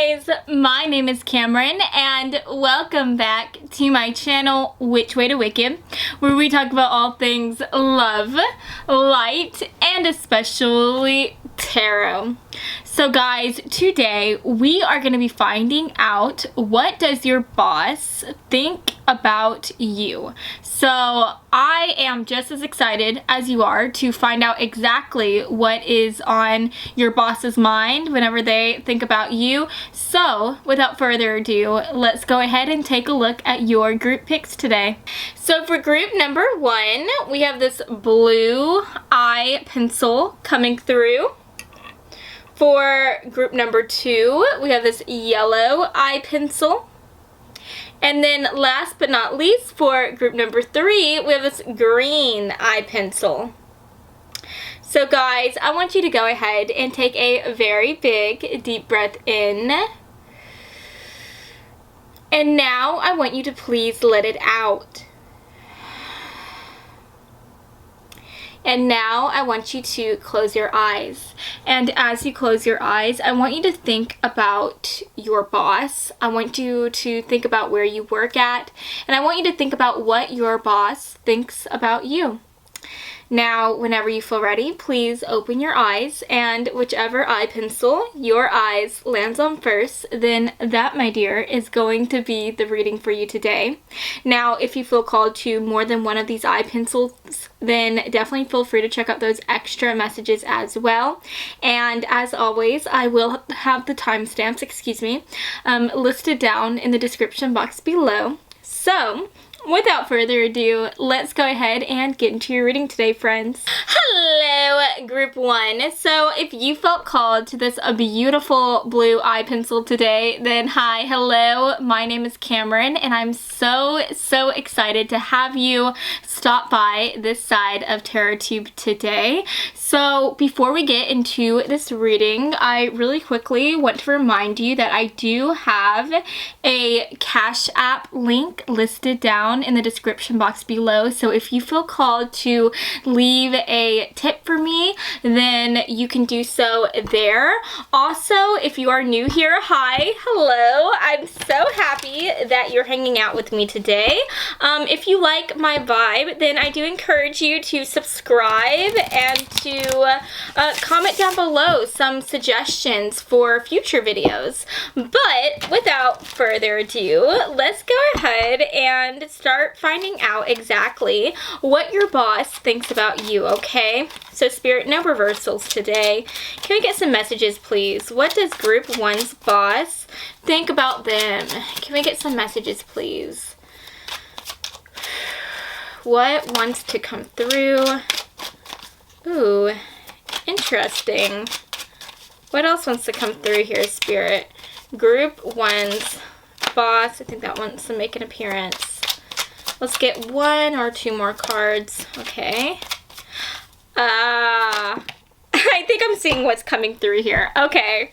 guys, my name is Cameron and welcome back to my channel Which Way to Wicked, where we talk about all things love, light, and especially tarot. So guys, today we are going to be finding out, what does your boss think about you? So I am just as excited as you are to find out exactly what is on your boss's mind whenever they think about you. So without further ado, let's go ahead and take a look at your group picks today. So for group number 1, we have this blue eye pencil coming through. For group number 2, we have this yellow eye pencil. And then last but not least, for group number 3, we have this green eye pencil. So guys, I want you to go ahead and take a very big deep breath in. And now I want you to please let it out. And now I want you to close your eyes. And as you close your eyes, I want you to think about your boss. I want you to think about where you work at. And I want you to think about what your boss thinks about you. Now, whenever you feel ready, please open your eyes, and whichever eye pencil your eyes lands on first, then that, my dear, is going to be the reading for you today. Now, if you feel called to more than one of these eye pencils, then definitely feel free to check out those extra messages as well. And as always, I will have the timestamps, listed down in the description box below. So, without further ado, let's go ahead and get into your reading today, friends. Hello, group 1. So if you felt called to this beautiful blue eye pencil today, then hi, hello, my name is Cameron, and I'm so excited to have you stop by this side of TarotTube today. So before we get into this reading, I really quickly want to remind you that I do have a Cash App link listed down in the description box below. So if you feel called to leave a tip for me, then you can do so there. Also, if you are new here, hi, hello. I'm so happy that you're hanging out with me today. If you like my vibe, then I do encourage you to subscribe and to comment down below some suggestions for future videos. But without further ado, let's go ahead and start finding out exactly what your boss thinks about you, okay? So Spirit, no reversals today. Can we get some messages, please? What does group 1's boss think about them? Can we get some messages, please? What wants to come through? Ooh, interesting. What else wants to come through here, Spirit? Group 1's boss. I think that wants to make an appearance. Let's get 1 or 2 more cards. Okay. I think I'm seeing what's coming through here. Okay.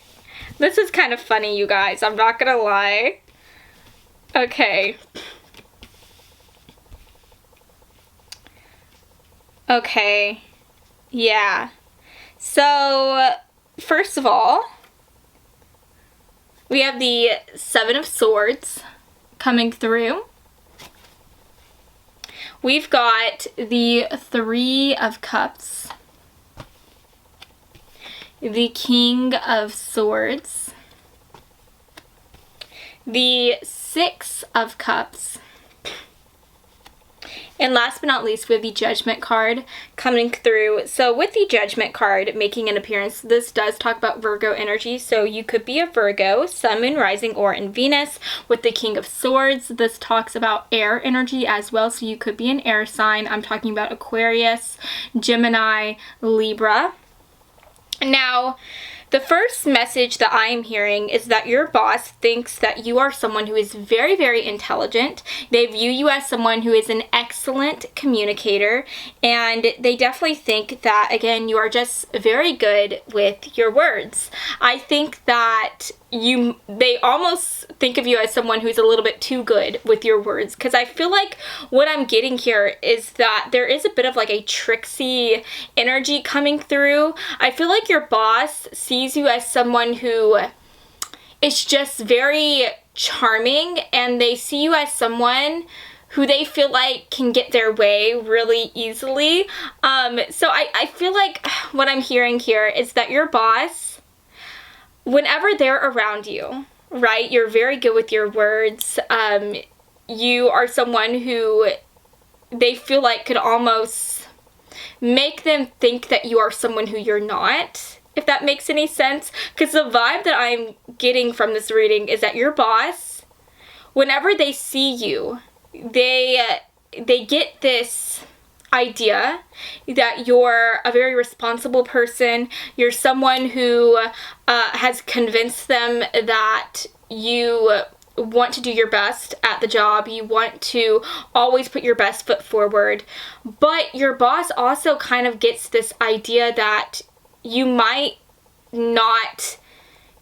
This is kind of funny, you guys. I'm not gonna lie. Okay. Okay. Yeah. So, first of all, we have the 7 of Swords coming through. We've got the 3 of Cups, the King of Swords, the 6 of Cups, and last but not least, we have the Judgment card coming through. So with the Judgment card making an appearance, this does talk about Virgo energy. So you could be a Virgo, Sun, Moon, Rising, or in Venus. With the King of Swords, this talks about air energy as well. So you could be an air sign. I'm talking about Aquarius, Gemini, Libra. Now, the first message that I am hearing is that your boss thinks that you are someone who is very intelligent. They view you as someone who is an excellent communicator, and they definitely think that, again, you are just very good with your words. I think that they almost think of you as someone who's a little bit too good with your words, because I feel like what I'm getting here is that there is a bit of like a tricksy energy coming through. I feel like your boss sees you as someone who is just very charming, and they see you as someone who they feel like can get their way really easily. So I feel like what I'm hearing here is that your boss, whenever they're around you, right, you're very good with your words. You are someone who they feel like could almost make them think that you are someone who you're not, if that makes any sense. Because the vibe that I'm getting from this reading is that your boss, whenever they see you, they get this idea that you're a very responsible person. You're someone who has convinced them that you want to do your best at the job. You want to always put your best foot forward. But your boss also kind of gets this idea that you might not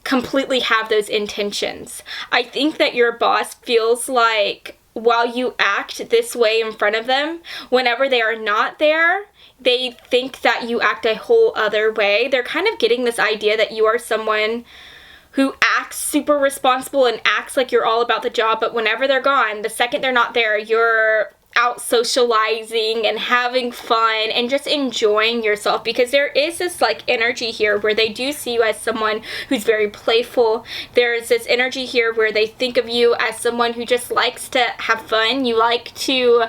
completely have those intentions. I think that your boss feels like while you act this way in front of them, whenever they are not there, they think that you act a whole other way. They're kind of getting this idea that you are someone who acts super responsible and acts like you're all about the job, but whenever they're gone, the second they're not there, you're out socializing and having fun and just enjoying yourself, because there is this like energy here where they do see you as someone who's very playful. There's this energy here where they think of you as someone who just likes to have fun. You like to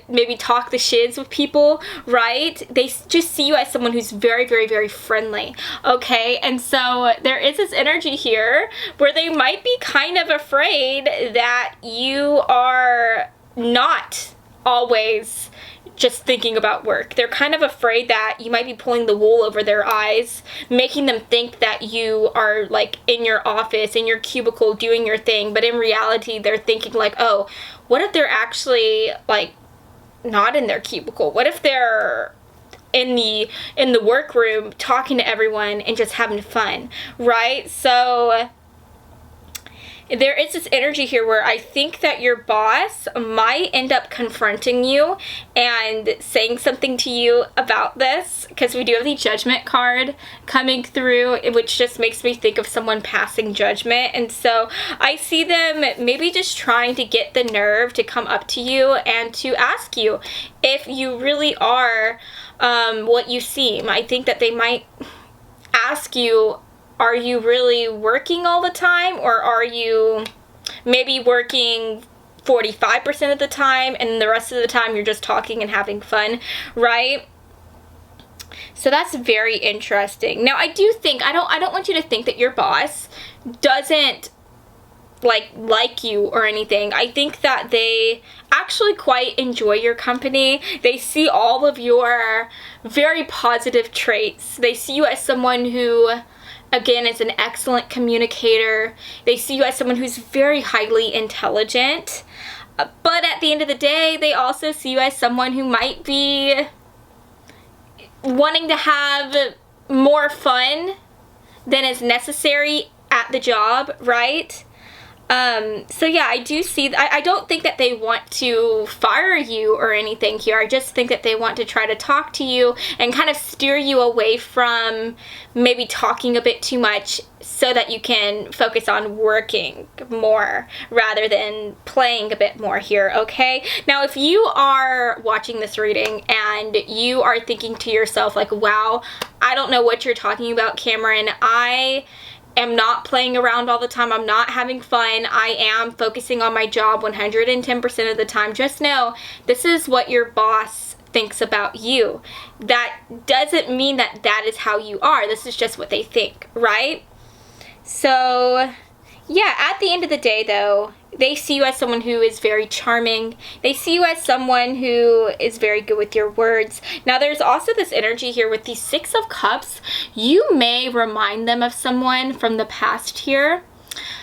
maybe talk the shiz with people, right? They just see you as someone who's very, very, very friendly, okay? And so there is this energy here where they might be kind of afraid that you are not always just thinking about work. They're kind of afraid that you might be pulling the wool over their eyes, making them think that you are like in your office, in your cubicle, doing your thing, but in reality they're thinking like, oh, what if they're actually like not in their cubicle? What if they're in the workroom talking to everyone and just having fun, right? So there is this energy here where I think that your boss might end up confronting you and saying something to you about this, because we do have the Judgment card coming through, which just makes me think of someone passing judgment. And so I see them maybe just trying to get the nerve to come up to you and to ask you if you really are what you seem. I think that they might ask you, are you really working all the time, or are you maybe working 45% of the time and the rest of the time you're just talking and having fun, right? So that's very interesting. Now I do think, I don't want you to think that your boss doesn't like you or anything. I think that they actually quite enjoy your company. They see all of your very positive traits. They see you as someone who, again, is an excellent communicator. They see you as someone who's very highly intelligent. But at the end of the day, they also see you as someone who might be wanting to have more fun than is necessary at the job, right? So yeah, I do see, I don't think that they want to fire you or anything here. I just think that they want to try to talk to you and kind of steer you away from maybe talking a bit too much so that you can focus on working more rather than playing a bit more here, okay? Now, if you are watching this reading and you are thinking to yourself like, wow, I don't know what you're talking about, Cameron. I am not playing around all the time. I'm not having fun. I am focusing on my job 110% of the time. Just know this is what your boss thinks about you. That doesn't mean that that is how you are. This is just what they think, right? So yeah, at the end of the day though, they see you as someone who is very charming. They see you as someone who is very good with your words. Now, there's also this energy here with the Six of Cups. You may remind them of someone from the past here.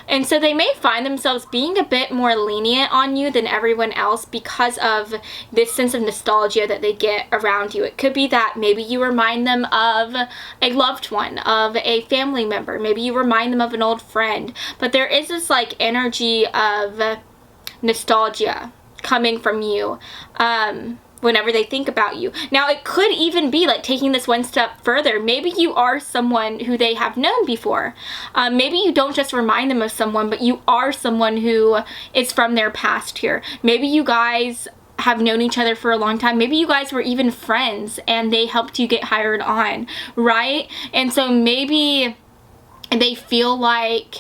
And so they may find themselves being a bit more lenient on you than everyone else because of this sense of nostalgia that they get around you. It could be that maybe you remind them of a loved one, of a family member. Maybe you remind them of an old friend. But there is this like energy of nostalgia coming from you. whenever they think about you. Now, it could even be like taking this one step further. Maybe you are someone who they have known before. Maybe you don't just remind them of someone, but you are someone who is from their past here. Maybe you guys have known each other for a long time. Maybe you guys were even friends and they helped you get hired on, right? And so maybe they feel like,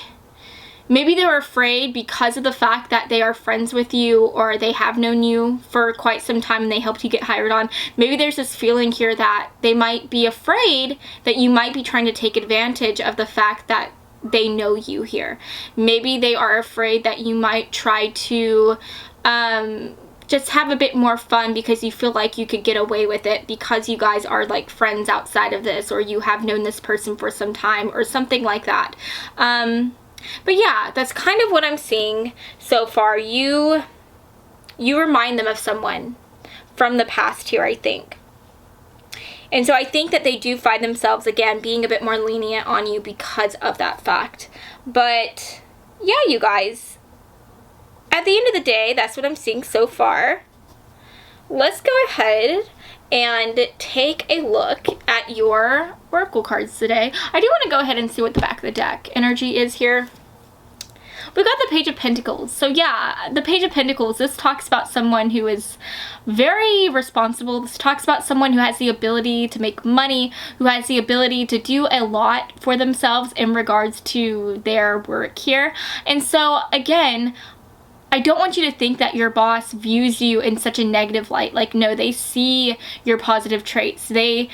maybe they're afraid because of the fact that they are friends with you, or they have known you for quite some time and they helped you get hired on. Maybe there's this feeling here that they might be afraid that you might be trying to take advantage of the fact that they know you here. Maybe they are afraid that you might try to just have a bit more fun because you feel like you could get away with it because you guys are like friends outside of this, or you have known this person for some time or something like that. But yeah, that's kind of what I'm seeing so far. You remind them of someone from the past here, I think. And so I think that they do find themselves, again, being a bit more lenient on you because of that fact. But yeah, you guys, at the end of the day, that's what I'm seeing so far. Let's go ahead and take a look at your oracle cards today. I do want to go ahead and see what the back of the deck energy is here. We got the Page of Pentacles. So yeah, the Page of Pentacles, this talks about someone who is very responsible. This talks about someone who has the ability to make money, who has the ability to do a lot for themselves in regards to their work here. And so again, I don't want you to think that your boss views you in such a negative light. Like, no, they see your positive traits. They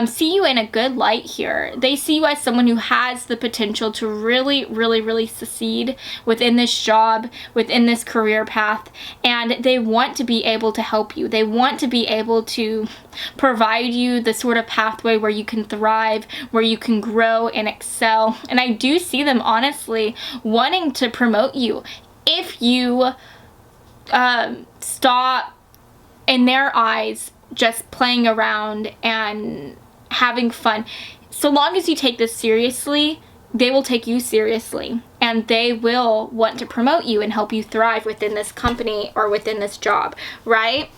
see you in a good light here. They see you as someone who has the potential to really, really, really succeed within this job, within this career path, and they want to be able to help you. They want to be able to provide you the sort of pathway where you can thrive, where you can grow and excel. And I do see them honestly wanting to promote you if you stop, in their eyes, just playing around and having fun. So long as you take this seriously, they will take you seriously, and they will want to promote you and help you thrive within this company or within this job, right?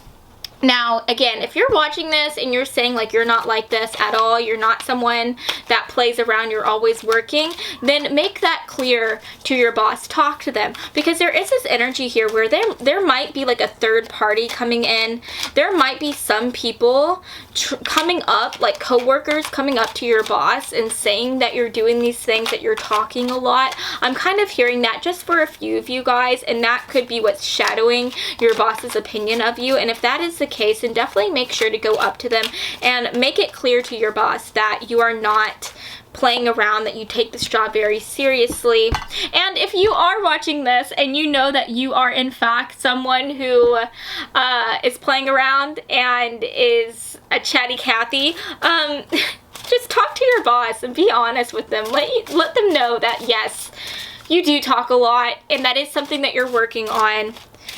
Now, again, if you're watching this and you're saying like you're not like this at all, you're not someone that plays around, you're always working, then make that clear to your boss. Talk to them, because there is this energy here where there might be like a third party coming in. There might be some people coming up, like coworkers coming up to your boss and saying that you're doing these things, that you're talking a lot. I'm kind of hearing that just for a few of you guys, and that could be what's shadowing your boss's opinion of you. And if that is the case, then definitely make sure to go up to them and make it clear to your boss that you are not playing around, that you take this job very seriously. And if you are watching this and you know that you are in fact someone who is playing around and is a chatty Cathy, just talk to your boss and be honest with them. Let them know that yes, you do talk a lot and that is something that you're working on.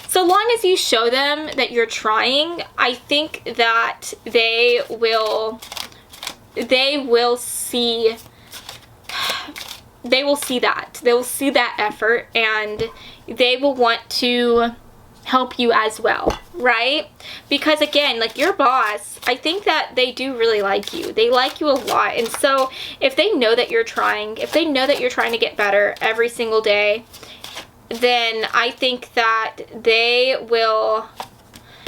So long as you show them that you're trying, I think that they will see that. They will see that effort, and they will want to help you as well, right? Because again, like your boss, I think that they do really like you. They like you a lot. And so if they know that you're trying, if they know that you're trying to get better every single day, then I think that they will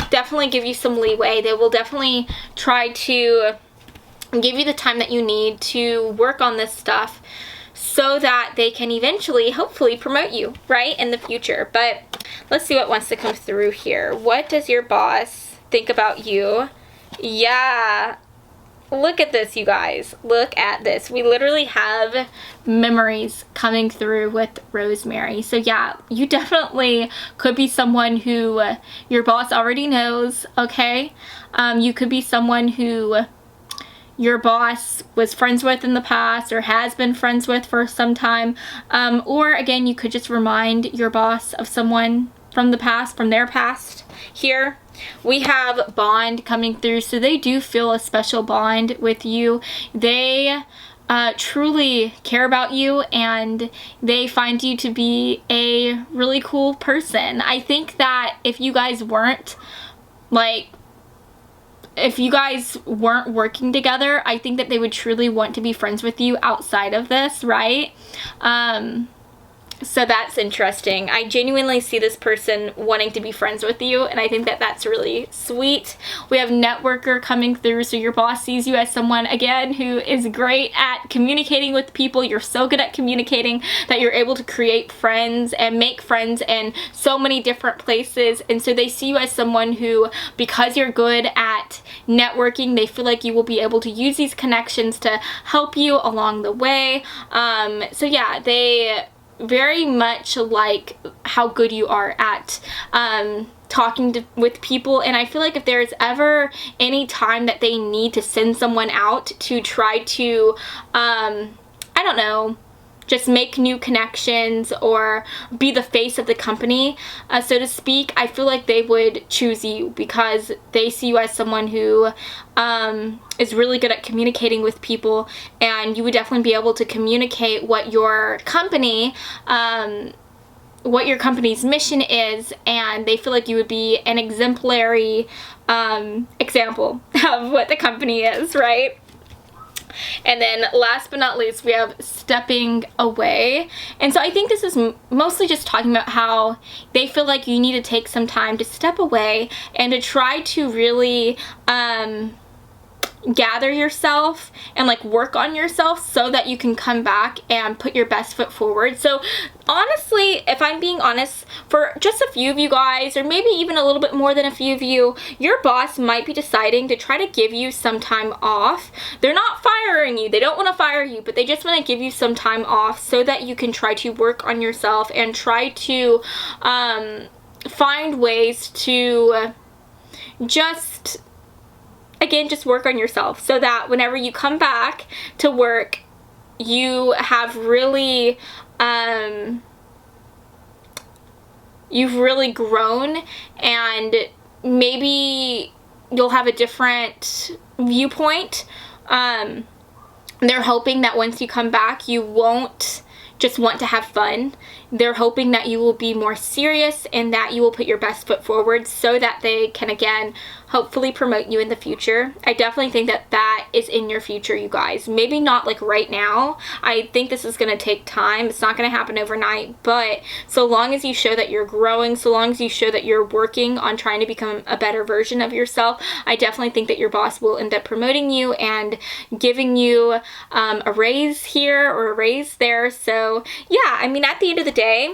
definitely give you some leeway. They will definitely try to give you the time that you need to work on this stuff so that they can eventually, hopefully, promote you, right, in the future. But let's see what wants to come through here. What does your boss think about you? Yeah. Look at this, you guys. Look at this. We literally have memories coming through with Rosemary. So yeah, you definitely could be someone who your boss already knows, okay? You could be someone who your boss was friends with in the past or has been friends with for some time. Or again, you could just remind your boss of someone from the past, from their past here. We have bond coming through, so they do feel a special bond with you. They truly care about you, and they find you to be a really cool person. I think that if you guys weren't like if you guys weren't working together, I think that they would truly want to be friends with you outside of this, right? So that's interesting. I genuinely see this person wanting to be friends with you, and I think that that's really sweet. We have networker coming through, so your boss sees you as someone, again, who is great at communicating with people. You're so good at communicating that you're able to create friends and make friends in so many different places, and so they see you as someone who, because you're good at networking, they feel like you will be able to use these connections to help you along the way. So yeah, they very much like how good you are at talking with people, and I feel like if there's ever any time that they need to send someone out to try to I don't know, just make new connections or be the face of the company, so to speak, I feel like they would choose you because they see you as someone who is really good at communicating with people, and you would definitely be able to communicate what your company, what your company's mission is, and they feel like you would be an exemplary example of what the company is, right? And then last but not least, we have stepping away. And so I think this is mostly just talking about how they feel like you need to take some time to step away and to try to really gather yourself and like work on yourself so that you can come back and put your best foot forward. So honestly, if I'm being honest, for just a few of you guys, or maybe even a little bit more than a few of you, your boss might be deciding to try to give you some time off. They're not firing you. They don't want to fire you, but they just want to give you some time off so that you can try to work on yourself and try to find ways to just, again, just work on yourself so that whenever you come back to work, you have really, you've really grown, and maybe you'll have a different viewpoint. They're hoping that once you come back, you won't just want to have fun. They're hoping that you will be more serious and that you will put your best foot forward so that they can, again, hopefully promote you in the future. I definitely think that that is in your future, you guys. Maybe not like right now. I think this is going to take time. It's not going to happen overnight, but so long as you show that you're growing, so long as you show that you're working on trying to become a better version of yourself, I definitely think that your boss will end up promoting you and giving you a raise here or a raise there. So yeah, I mean, at the end of the day,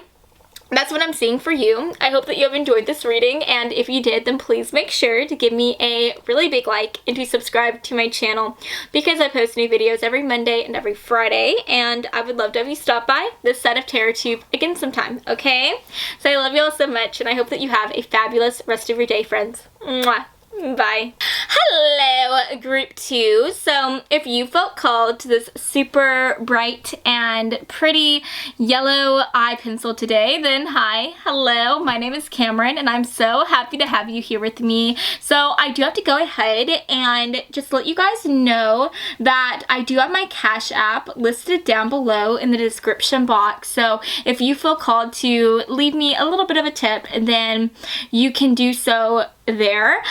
that's what I'm seeing for you. I hope that you have enjoyed this reading, and if you did, then please make sure to give me a really big like and to subscribe to my channel because I post new videos every Monday and every Friday, and I would love to have you stop by this side of TerraTube again sometime, okay? So I love you all so much, and I hope that you have a fabulous rest of your day, friends. Mwah. Bye. Hello, group 2. So if you felt called to this super bright and pretty yellow eye pencil today, then hi, hello, my name is Cameron, and I'm so happy to have you here with me. So I do have to go ahead and just let you guys know that I do have my Cash App listed down below in the description box. So if you feel called to leave me a little bit of a tip, then you can do so there.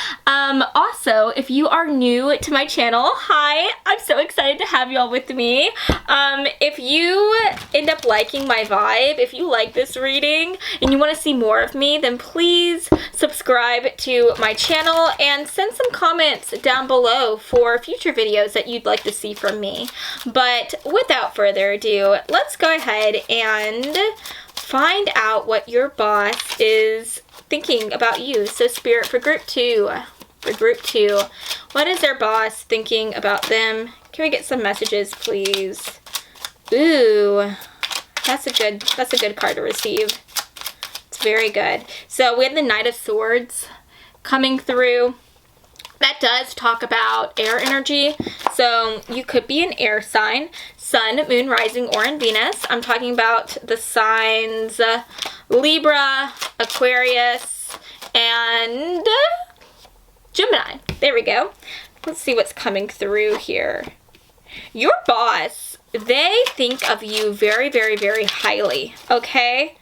Also, if you are new to my channel, hi, I'm so excited to have y'all with me. If you end up liking my vibe, if you like this reading and you want to see more of me, then please subscribe to my channel and send some comments down below for future videos that you'd like to see from me. But without further ado, let's go ahead and find out what your boss is thinking about you. So Spirit, for group 2, what is their boss thinking about them? Can we get some messages, please? Ooh, that's a good card to receive. It's very good. So we have the Knight of Swords coming through. That does talk about air energy. So you could be an air sign, Sun, Moon, Rising, or in Venus. I'm talking about the signs Libra, Aquarius, and Gemini. There we go. Let's see what's coming through here. Your boss, they think of you very, very, very highly, okay?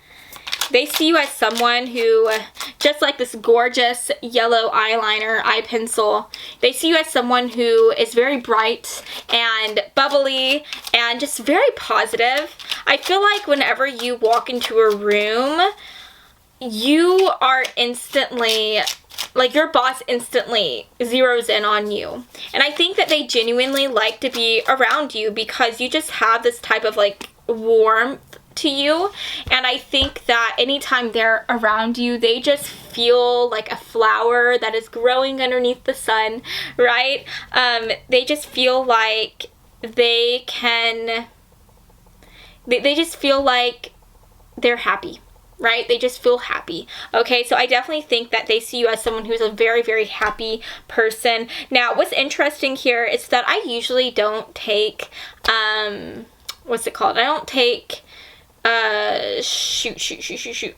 They see you as someone who, just like this gorgeous yellow eyeliner, eye pencil, they see you as someone who is very bright and bubbly and just very positive. I feel like whenever you walk into a room, you are instantly, like, your boss instantly zeroes in on you. And I think that they genuinely like to be around you because you just have this type of, like, warmth to you. And I think that anytime they're around you, they just feel like a flower that is growing underneath the sun, right? They just feel like they just feel like they're happy. Right? They just feel happy. Okay, so I definitely think that they see you as someone who's a very, very happy person. Now, what's interesting here is that I usually don't take, what's it called? I don't take, I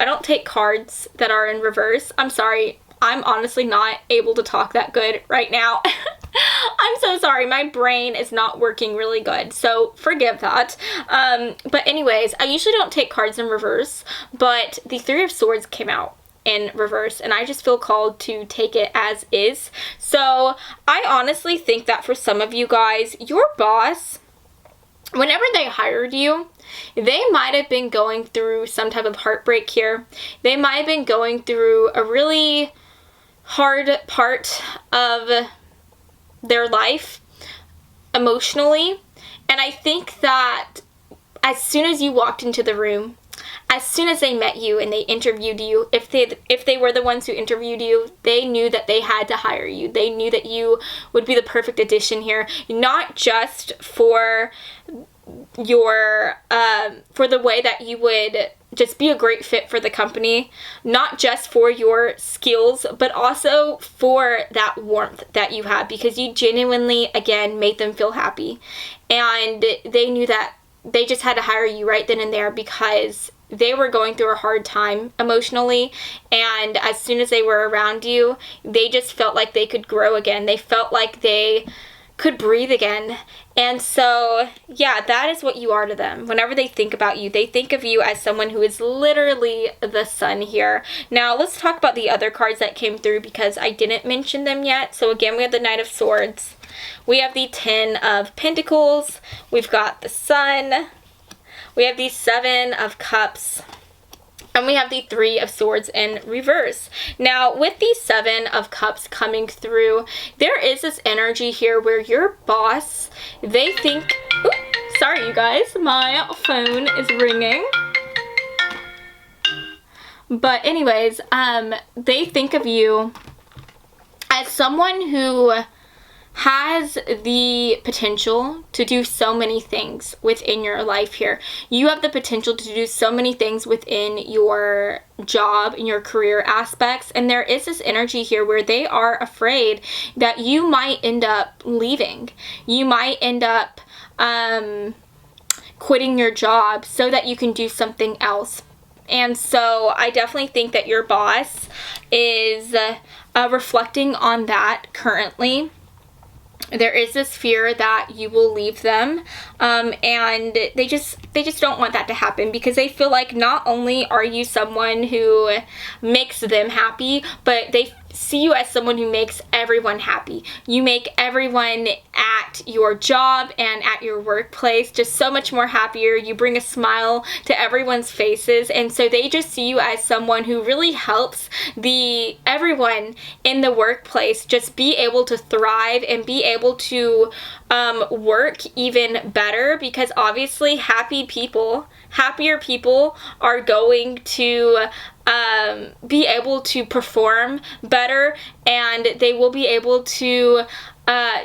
don't take cards that are in reverse. I'm sorry. I'm honestly not able to talk that good right now. I'm so sorry. My brain is not working really good, so forgive that. But anyways, I usually don't take cards in reverse, but the Three of Swords came out in reverse, and I just feel called to take it as is. So I honestly think that for some of you guys, your boss, whenever they hired you, they might have been going through some type of heartbreak here. They might have been going through a really hard part of their life emotionally. And I think that as soon as you walked into the room, as soon as they met you and they interviewed you, if they were the ones who interviewed you, they knew that they had to hire you. They knew that you would be the perfect addition here, not just for your for the way that you would just be a great fit for the company, not just for your skills, but also for that warmth that you have, because you genuinely, again, made them feel happy. And they knew that they just had to hire you right then and there because they were going through a hard time emotionally, and as soon as they were around you, they just felt like they could grow again. They felt like they could breathe again. And so, yeah, that is what you are to them. Whenever they think about you, they think of you as someone who is literally the sun here. Now, let's talk about the other cards that came through because I didn't mention them yet. So again, we have the Knight of Swords. We have the Ten of Pentacles. We've got the Sun. We have the Seven of Cups. And we have the Three of Swords in reverse. Now, with the Seven of Cups coming through, there is this energy here where your boss, they think... Oops, sorry, you guys. My phone is ringing. But anyways, they think of you as someone who has the potential to do so many things within your life here. You have the potential to do so many things within your job and your career aspects, and there is this energy here where they are afraid that you might end up leaving. You might end up quitting your job so that you can do something else. And so I definitely think that your boss is reflecting on that currently. There is this fear that you will leave them, and they just don't want that to happen because they feel like not only are you someone who makes them happy, but they see you as someone who makes everyone happy. You make everyone at your job and at your workplace just so much more happier. You bring a smile to everyone's faces, and so they just see you as someone who really helps everyone in the workplace just be able to thrive and be able to work even better, because obviously happier people are going to be able to perform better, and they will be able to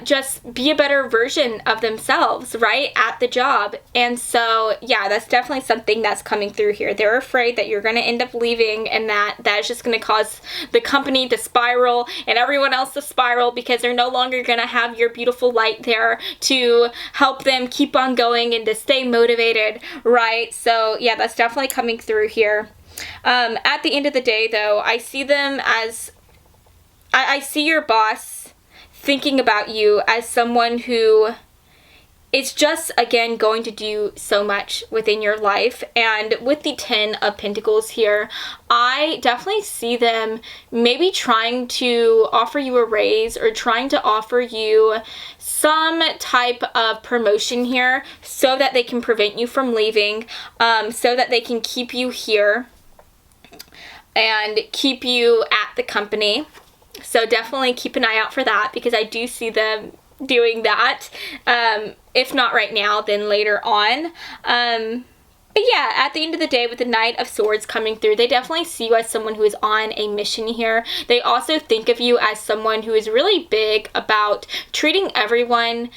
just be a better version of themselves, right, at the job. And so, yeah, that's definitely something that's coming through here. They're afraid that you're going to end up leaving, and that is just going to cause the company to spiral and everyone else to spiral because they're no longer going to have your beautiful light there to help them keep on going and to stay motivated, right? So, yeah, that's definitely coming through here. At the end of the day, though, I see them as... I see your boss thinking about you as someone who it's just, again, going to do so much within your life. And with the 10 of Pentacles here, I definitely see them maybe trying to offer you a raise or trying to offer you some type of promotion here so that they can prevent you from leaving, so that they can keep you here and keep you at the company. So definitely keep an eye out for that, because I do see them doing that. If not right now, then later on. But yeah, at the end of the day, with the Knight of Swords coming through, they definitely see you as someone who is on a mission here. They also think of you as someone who is really big about treating everyone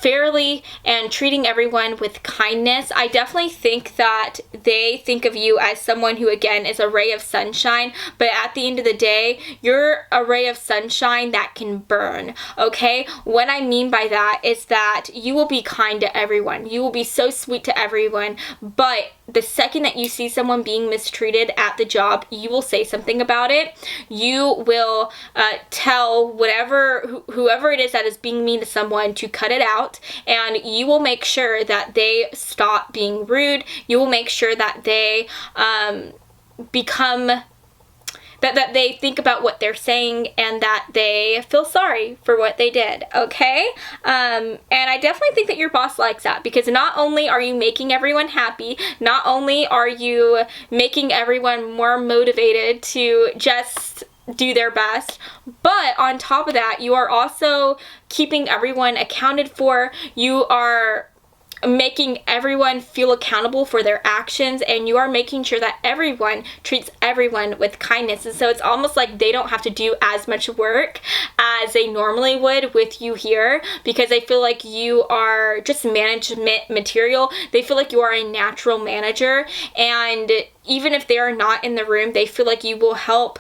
fairly and treating everyone with kindness. I definitely think that they think of you as someone who, again, is a ray of sunshine, but at the end of the day, you're a ray of sunshine that can burn, okay? What I mean by that is that you will be kind to everyone. You will be so sweet to everyone, but the second that you see someone being mistreated at the job, you will say something about it. You will tell whoever it is that is being mean to someone to cut it out, and you will make sure that they stop being rude. You will make sure that they that they think about what they're saying and that they feel sorry for what they did, okay? And I definitely think that your boss likes that, because not only are you making everyone happy, not only are you making everyone more motivated to just do their best, but on top of that, you are also keeping everyone accounted for. You are making everyone feel accountable for their actions, and you are making sure that everyone treats everyone with kindness. And so it's almost like they don't have to do as much work as they normally would with you here, because they feel like you are just management material. They feel like you are a natural manager, and even if they are not in the room, they feel like you will help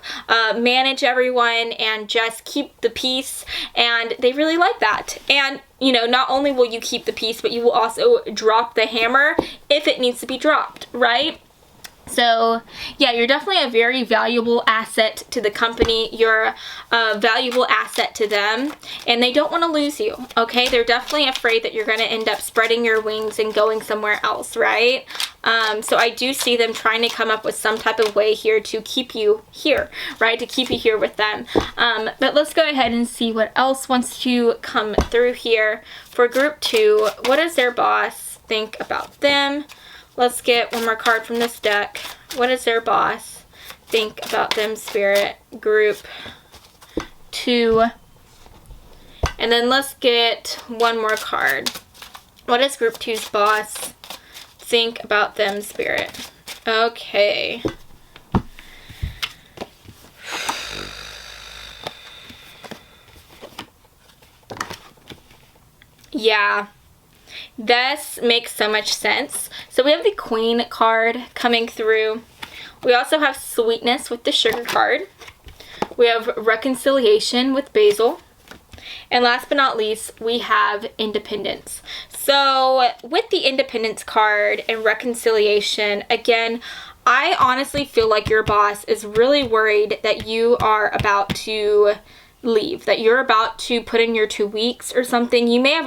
manage everyone and just keep the peace, and they really like that. And you know, not only will you keep the peace, but you will also drop the hammer if it needs to be dropped, right? So yeah, you're definitely a very valuable asset to the company. You're a valuable asset to them, and they don't want to lose you, okay? They're definitely afraid that you're going to end up spreading your wings and going somewhere else, right? So I do see them trying to come up with some type of way here to keep you here, right? To keep you here with them. But let's go ahead and see what else wants to come through here for group 2. What does their boss think about them? Let's get one more card from this deck. What does their boss think about them, Spirit? Group 2. And then let's get one more card. What does group 2's boss think about them, Spirit? Okay. Yeah. This makes so much sense. So we have the Queen card coming through. We also have Sweetness with the Sugar card. We have Reconciliation with Basil. And last but not least, we have Independence. So with the Independence card and Reconciliation, again, I honestly feel like your boss is really worried that you are about to leave, that you're about to put in your 2 weeks or something. You may have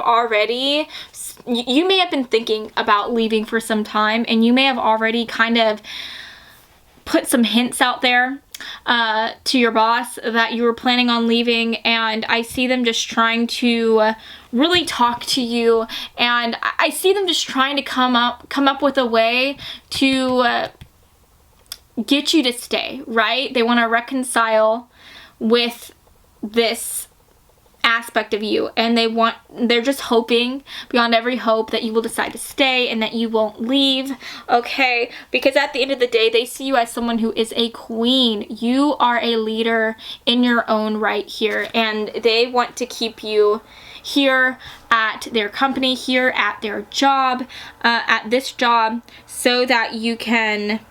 been thinking about leaving for some time, and you may have already kind of put some hints out there to your boss that you were planning on leaving, and I see them just trying to really talk to you, and I see them just trying to come up with a way to get you to stay, right? They want to reconcile with this aspect of you, and they're just hoping beyond every hope that you will decide to stay and that you won't leave, okay? Because at the end of the day, they see you as someone who is a queen. You are a leader in your own right here, and they want to keep you here at their company, here at their job, at this job, so that you can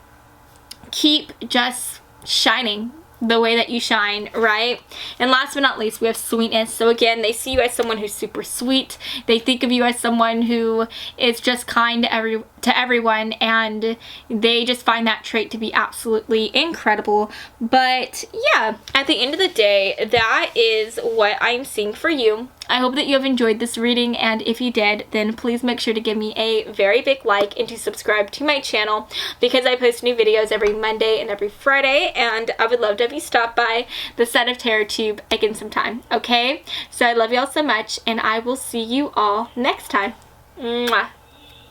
keep just shining the way that you shine, right? And last but not least, we have Sweetness. So again, they see you as someone who's super sweet. They think of you as someone who is just kind to everyone, and they just find that trait to be absolutely incredible. But yeah, at the end of the day, that is what I'm seeing for you. I hope that you have enjoyed this reading, and if you did, then please make sure to give me a very big like and to subscribe to my channel, because I post new videos every Monday and every Friday, and I would love to have you stop by the Set of Tarot Tube again sometime, okay? So I love y'all so much, and I will see you all next time. Mwah.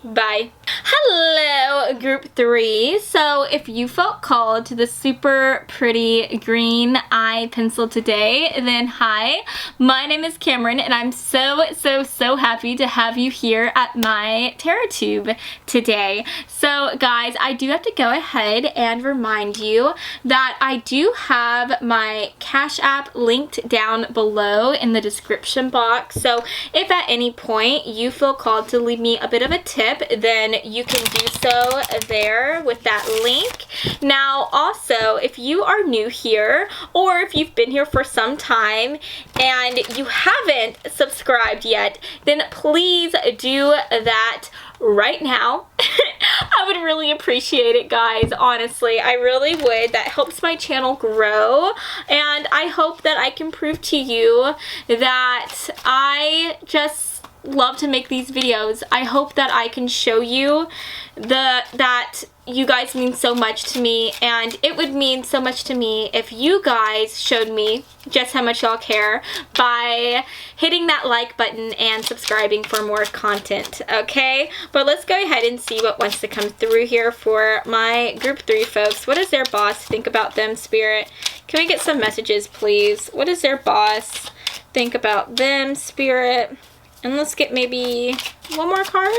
Bye. Hello, group 3. So if you felt called to the super pretty green eye pencil today, then hi, my name is Cameron, and I'm so happy to have you here at my tarot tube today. So guys, I do have to go ahead and remind you that I do have my Cash App linked down below in the description box. So if at any point you feel called to leave me a bit of a tip, then you can do so there with that link. Now also, if you are new here, or if you've been here for some time and you haven't subscribed yet, then please do that right now. I would really appreciate it, guys. Honestly, I really would. That helps my channel grow, and I hope that I can prove to you that I just love to make these videos. I hope that I can show you that you guys mean so much to me, and it would mean so much to me if you guys showed me just how much y'all care by hitting that like button and subscribing for more content, okay? But let's go ahead and see what wants to come through here for my group 3 folks. What does their boss think about them, Spirit? Can we get some messages, please? What does their boss think about them, Spirit? And let's get maybe one more card.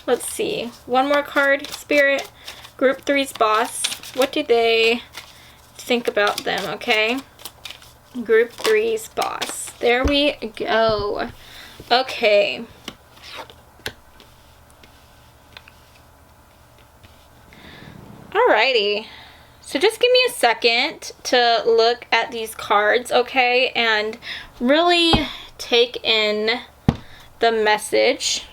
Let's see. One more card, Spirit. Group 3's boss. What do they think about them, okay? Group 3's boss. There we go. Okay. Alrighty. So just give me a second to look at these cards, okay? And really take in the message.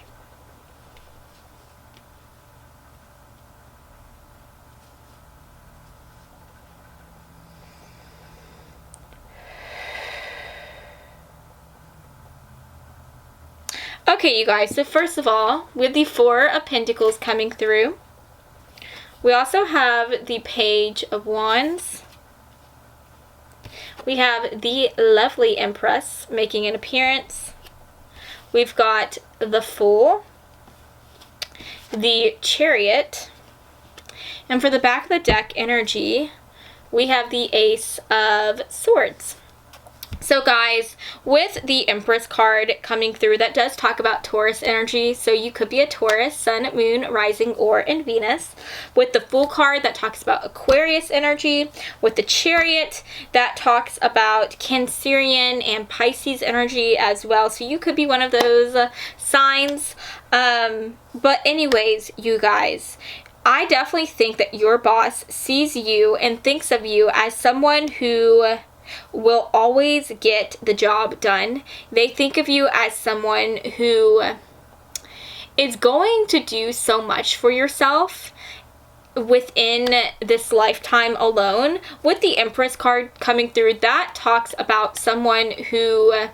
Okay, you guys, so first of all, with the 4 of Pentacles coming through, we also have the Page of Wands. We have the lovely Empress making an appearance. We've got the Fool, the Chariot, and for the back of the deck energy, we have the Ace of Swords. So guys, with the Empress card coming through, that does talk about Taurus energy. So you could be a Taurus, Sun, Moon, Rising, or in Venus. With the Fool card, that talks about Aquarius energy. With the Chariot, that talks about Cancerian and Pisces energy as well. So you could be one of those signs. But anyways, you guys, I definitely think that your boss sees you and thinks of you as someone who will always get the job done. They think of you as someone who is going to do so much for yourself within this lifetime alone. With the Empress card coming through, that talks about someone who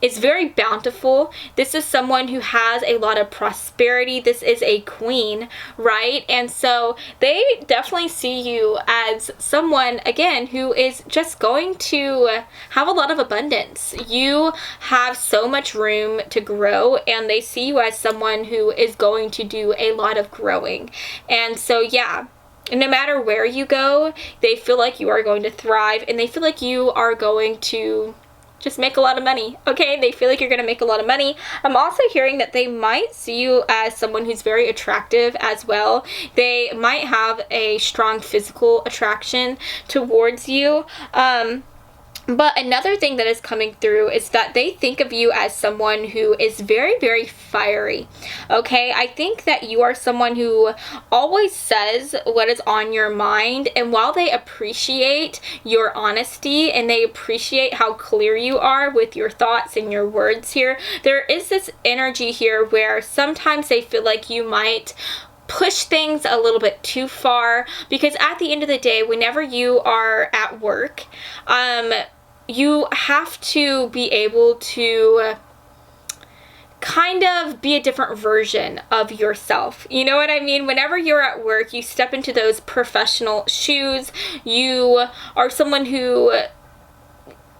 is very bountiful. This is someone who has a lot of prosperity. This is a queen, right? And so they definitely see you as someone, again, who is just going to have a lot of abundance. You have so much room to grow, and they see you as someone who is going to do a lot of growing. And so, yeah, no matter where you go, they feel like you are going to thrive, and they feel like you are going to just make a lot of money, okay? They feel like you're going to make a lot of money. I'm also hearing that they might see you as someone who's very attractive as well. They might have a strong physical attraction towards you. But another thing that is coming through is that they think of you as someone who is very, very fiery, okay? I think that you are someone who always says what is on your mind, and while they appreciate your honesty and they appreciate how clear you are with your thoughts and your words here, there is this energy here where sometimes they feel like you might push things a little bit too far, because at the end of the day, whenever you are at work, you have to be able to kind of be a different version of yourself. You know what I mean? Whenever you're at work, you step into those professional shoes. You are someone who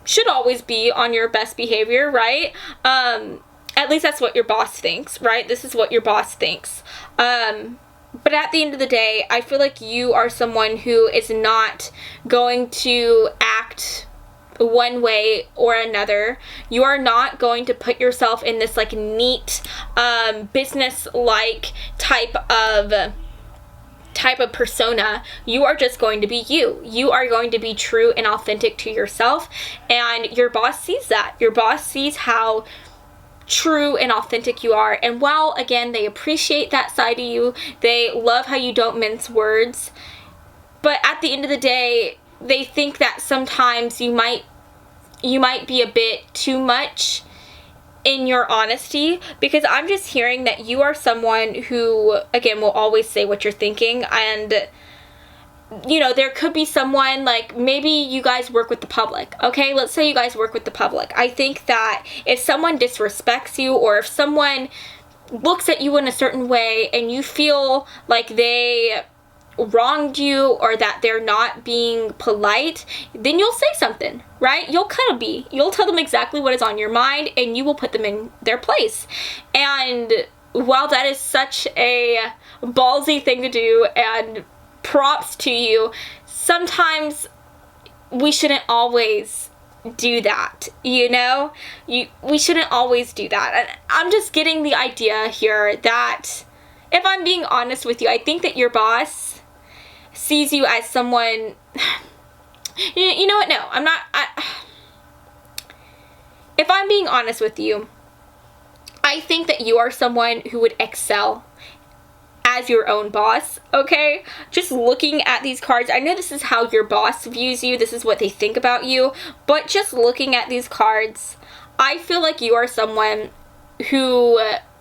should always be on your best behavior, right? At least that's what your boss thinks, right? This is what your boss thinks. But at the end of the day, I feel like you are someone who is not going to act one way or another. You are not going to put yourself in this like neat business-like type of persona. You are just going to be you. You are going to be true and authentic to yourself, and your boss sees that. Your boss sees how true and authentic you are, and while again they appreciate that side of you, they love how you don't mince words, but at the end of the day, they think that sometimes you might be a bit too much in your honesty, because I'm just hearing that you are someone who, again, will always say what you're thinking. And you know, there could be someone, like, maybe you guys work with the public, okay? Let's say you guys work with the public. I think that if someone disrespects you, or if someone looks at you in a certain way and you feel like they wronged you or that they're not being polite, then you'll say something, right? You'll tell them exactly what is on your mind, and you will put them in their place. And while that is such a ballsy thing to do, and props to you, sometimes we shouldn't always do that, you know? We shouldn't always do that. And I'm just getting the idea here that, if I'm being honest with you, I think that your boss sees you as someone, you know what, no, I'm not, if I'm being honest with you, I think that you are someone who would excel as your own boss, okay? Just looking at these cards, I know this is how your boss views you, this is what they think about you, but just looking at these cards, I feel like you are someone who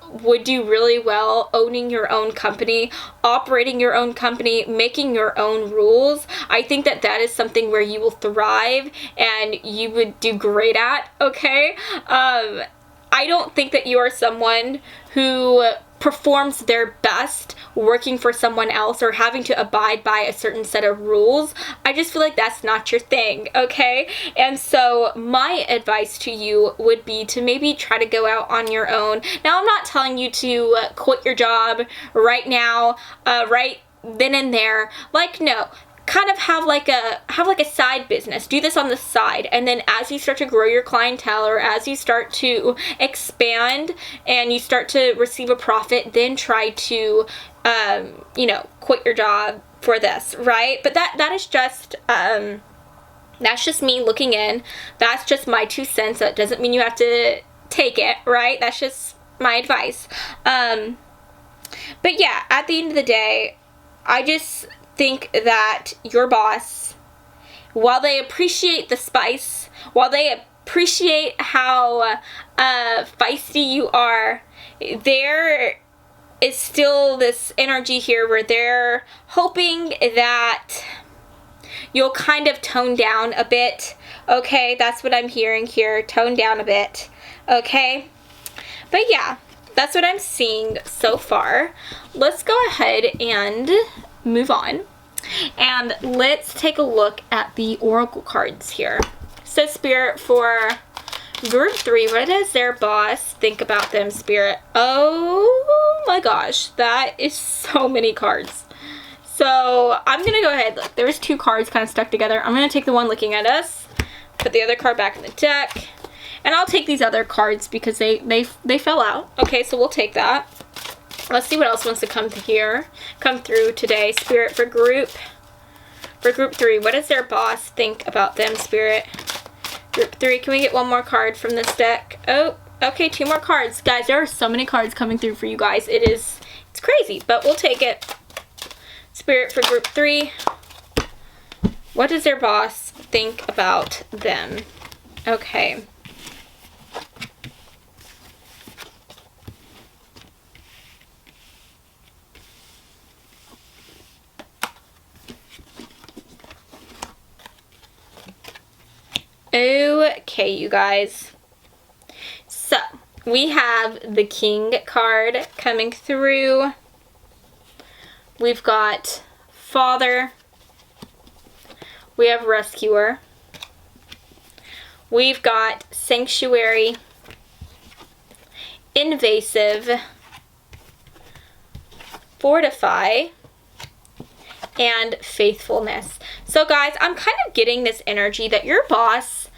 would do really well owning your own company, operating your own company, making your own rules. I think that that is something where you will thrive and you would do great at, okay? I don't think that you are someone who performs their best working for someone else or having to abide by a certain set of rules. I just feel like that's not your thing, okay? And so my advice to you would be to maybe try to go out on your own. Now, I'm not telling you to quit your job right now, right then and there. Like, no. Kind of have like a side business. Do this on the side, and then as you start to grow your clientele, or as you start to expand and you start to receive a profit, then try to you know, quit your job for this, right? But that is just that's just me looking in. That's just my 2 cents. That doesn't mean you have to take it, right? That's just my advice. But yeah, at the end of the day, I just think that your boss, while they appreciate the spice, while they appreciate how feisty you are, there is still this energy here where they're hoping that you'll kind of tone down a bit, okay? That's what I'm hearing here, tone down a bit, okay? But yeah, that's what I'm seeing so far. Let's go ahead and move on, and let's take a look at the oracle cards here. So Spirit, for group 3, what does their boss think about them, Spirit? Oh my gosh, that is so many cards. So I'm gonna go ahead, look, there's 2 cards kind of stuck together. I'm gonna take the one looking at us, put the other card back in the deck, and I'll take these other cards because they fell out. Okay, so we'll take that. Let's see what else wants to come through today, Spirit, for group 3. What does their boss think about them, Spirit? Group 3, can we get one more card from this deck? Oh, okay, 2 more cards. Guys, there are so many cards coming through for you guys. It's crazy, but we'll take it. Spirit, for group 3, what does their boss think about them? Okay. Okay, you guys. So, we have the King card coming through. We've got Father. We have Rescuer. We've got Sanctuary, Invasive, Fortify, and Faithfulness. So guys, I'm kind of getting this energy that your boss,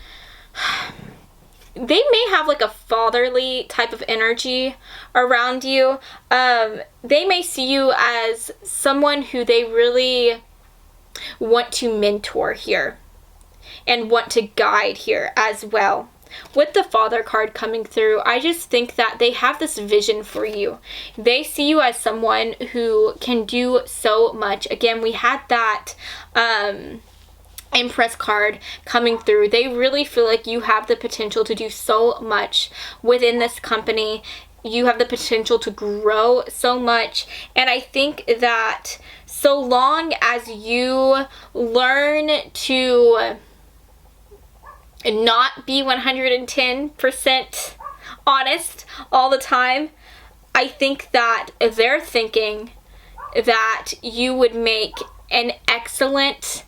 they may have like a fatherly type of energy around you. They may see you as someone who they really want to mentor here and want to guide here as well. With the Father card coming through, I just think that they have this vision for you. They see you as someone who can do so much. Again, we had that Empress card coming through. They really feel like you have the potential to do so much within this company. You have the potential to grow so much. And I think that so long as you learn to not be 110% honest all the time, I think that they're thinking that you would make an excellent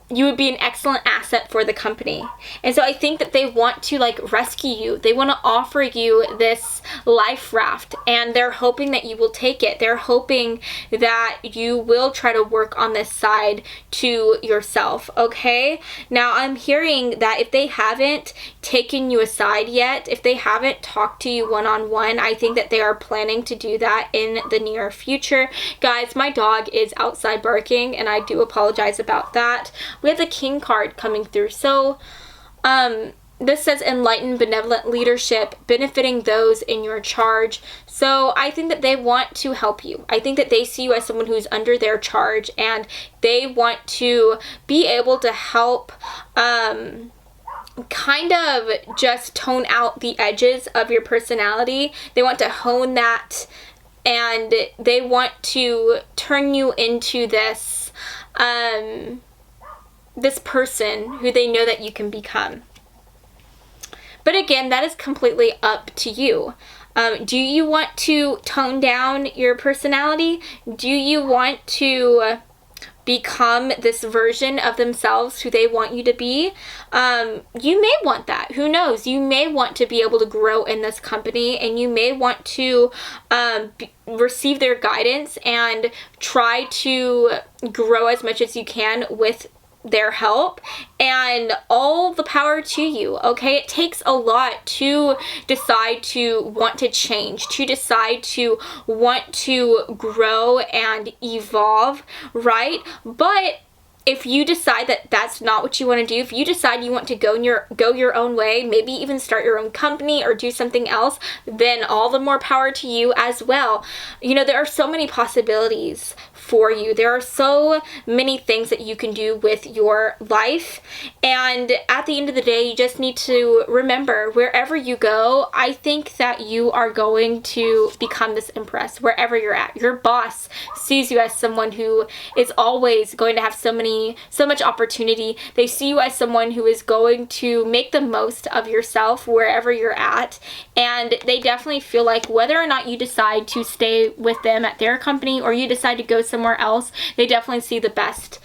you would be an excellent asset for the company. And so I think that they want to like rescue you. They want to offer you this life raft, and they're hoping that you will take it. They're hoping that you will try to work on this side to yourself, okay? Now I'm hearing that if they haven't taken you aside yet, if they haven't talked to you one-on-one, I think that they are planning to do that in the near future. Guys, my dog is outside barking, and I do apologize about that. We have the King card coming through. So this says enlightened benevolent leadership benefiting those in your charge. So I think that they want to help you. I think that they see you as someone who's under their charge, and they want to be able to help kind of just tone out the edges of your personality. They want to hone that, and they want to turn you into this this person who they know that you can become. But again, that is completely up to you. Do you want to tone down your personality? Do you want to become this version of themselves who they want you to be? You may want that. Who knows? You may want to be able to grow in this company, and you may want to receive their guidance and try to grow as much as you can with their help, and all the power to you, okay? It takes a lot to decide to want to change, to decide to want to grow and evolve, right? But if you decide that that's not what you want to do, if you decide you want to go your own way, maybe even start your own company or do something else, then all the more power to you as well. You know, there are so many possibilities for you. There are so many things that you can do with your life, and at the end of the day, you just need to remember, wherever you go, I think that you are going to become this empress wherever you're at. Your boss sees you as someone who is always going to have so much opportunity. They see you as someone who is going to make the most of yourself wherever you're at, and they definitely feel like whether or not you decide to stay with them at their company or you decide to go somewhere else, they definitely see the best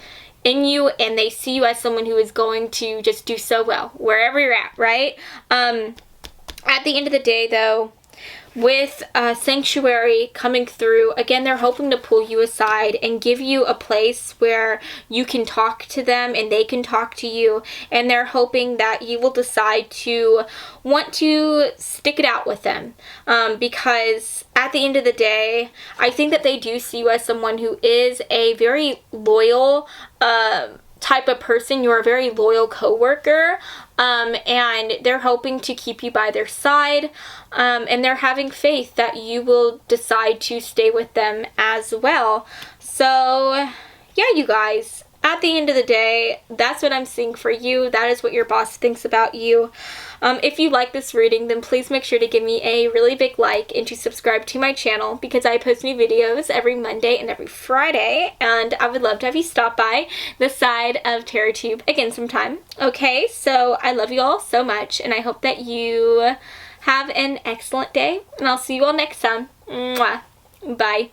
in you, and they see you as someone who is going to just do so well wherever you're at, right? At the end of the day, though, with Sanctuary coming through, again, they're hoping to pull you aside and give you a place where you can talk to them and they can talk to you, and they're hoping that you will decide to want to stick it out with them, because at the end of the day, I think that they do see you as someone who is a very loyal type of person. You're a very loyal coworker, and they're hoping to keep you by their side, and they're having faith that you will decide to stay with them as well. So yeah, you guys, at the end of the day, that's what I'm seeing for you. That is what your boss thinks about you. If you like this reading, then please make sure to give me a really big like and to subscribe to my channel, because I post new videos every Monday and every Friday, and I would love to have you stop by this side of TerraTube again sometime. Okay, so I love you all so much, and I hope that you Have an excellent day, and I'll see you all next time. Mwah. Bye.